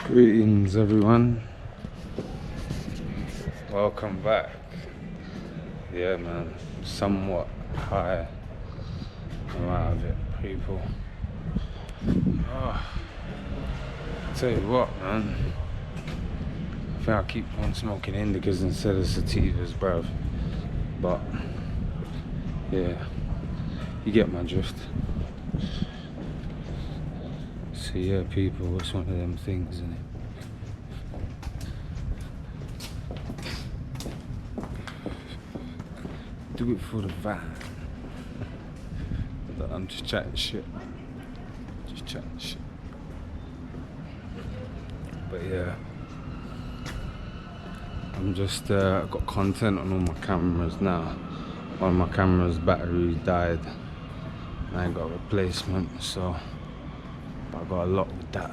Greetings everyone, welcome back. Yeah man, somewhat high. I'm out of it, people. Tell you what man, I think I'll keep on smoking indicas instead of sativas, bruv. But yeah, you get my drift. So yeah people, it's one of them things, isn't it? Do it for the van. I'm just chatting shit. But yeah, I'm just got content on all my cameras now. One of my cameras' battery died and I ain't got a replacement, so I got a lot with that.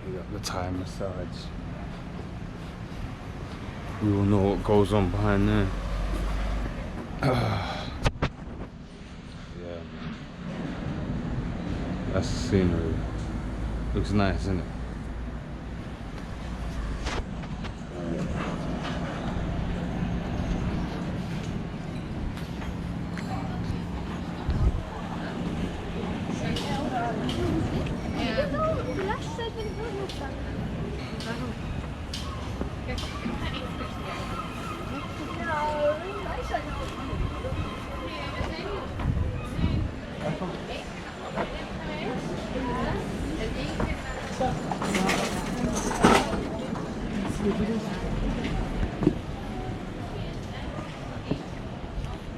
We got the Thai massage. We all know what goes on behind there. Yeah, that's the scenery. Looks nice, isn't it?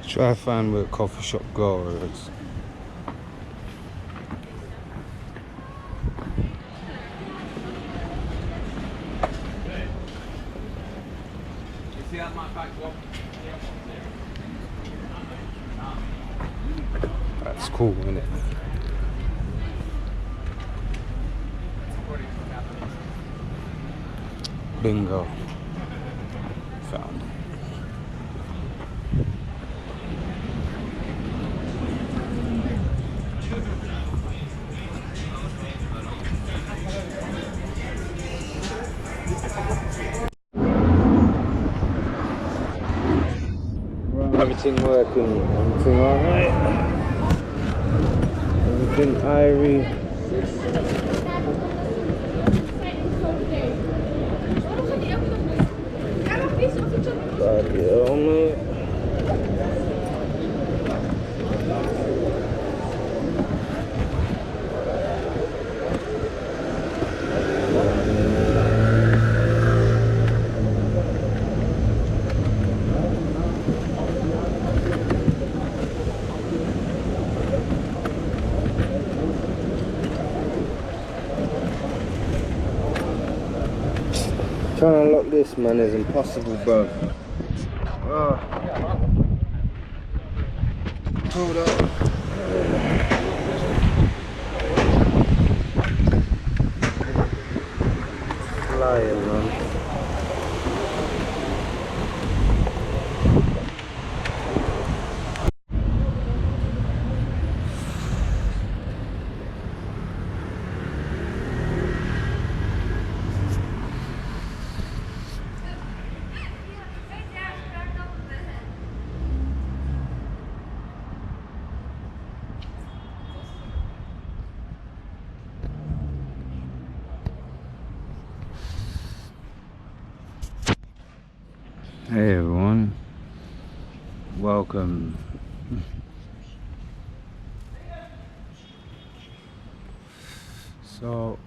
Try to find where a coffee shop girl is. That's cool, isn't it? Bingo. Found it. Everything working, everything alright. Everything irie. Bloody hell, mate. Trying to unlock this, man, is impossible, bro. Hold up. Flying, man. Hey everyone, welcome. So,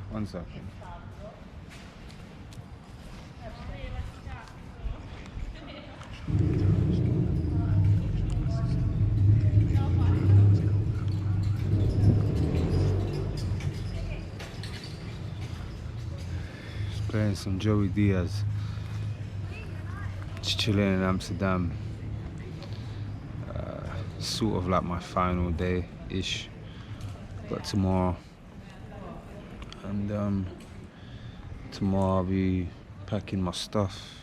one second. Just playing some Joey Diaz. Just chilling in Amsterdam. Sort of like my final day-ish. But tomorrow. And tomorrow I'll be packing my stuff,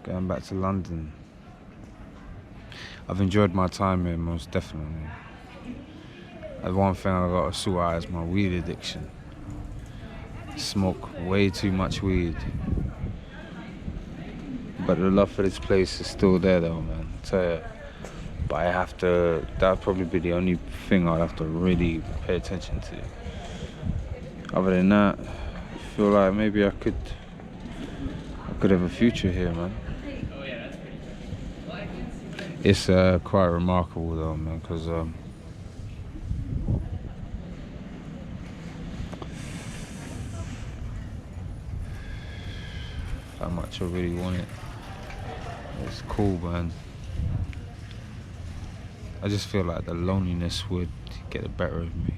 going back to London. I've enjoyed my time here, most definitely. The one thing I gotta sort out is my weed addiction. Smoke way too much weed. But the love for this place is still there though, man. I tell you. But I have to, that'd probably be the only thing I'd have to really pay attention to. Other than that, I feel like maybe I could have a future here, man. It's quite remarkable though, man, because how much I really want it. It's cool, man. I just feel like the loneliness would get the better of me.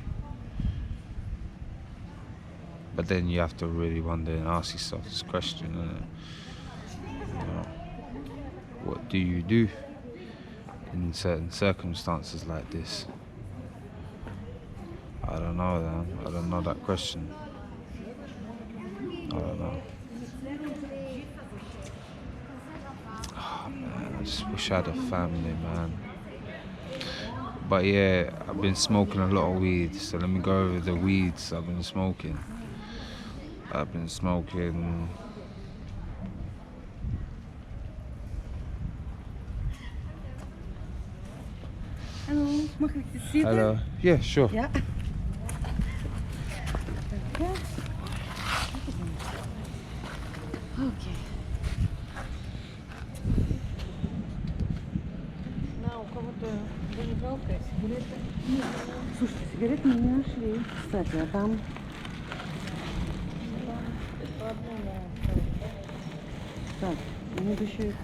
But then you have to really wonder and ask yourself this question, you know, what do you do in certain circumstances like this? I don't know, man. I don't know that question. I don't know. Oh, man, I just wish I had a family, man. But yeah, I've been smoking a lot of weed, so let me go over the weeds I've been smoking. I've been smoking Hallo, mag ik dit zitten? hello. Yeah, sure. Ja. Oké. Nou, у кого-то зажигалка, сигареты. Слушайте, сигареты мы не нашли. Кстати, а там... Так, надо еще их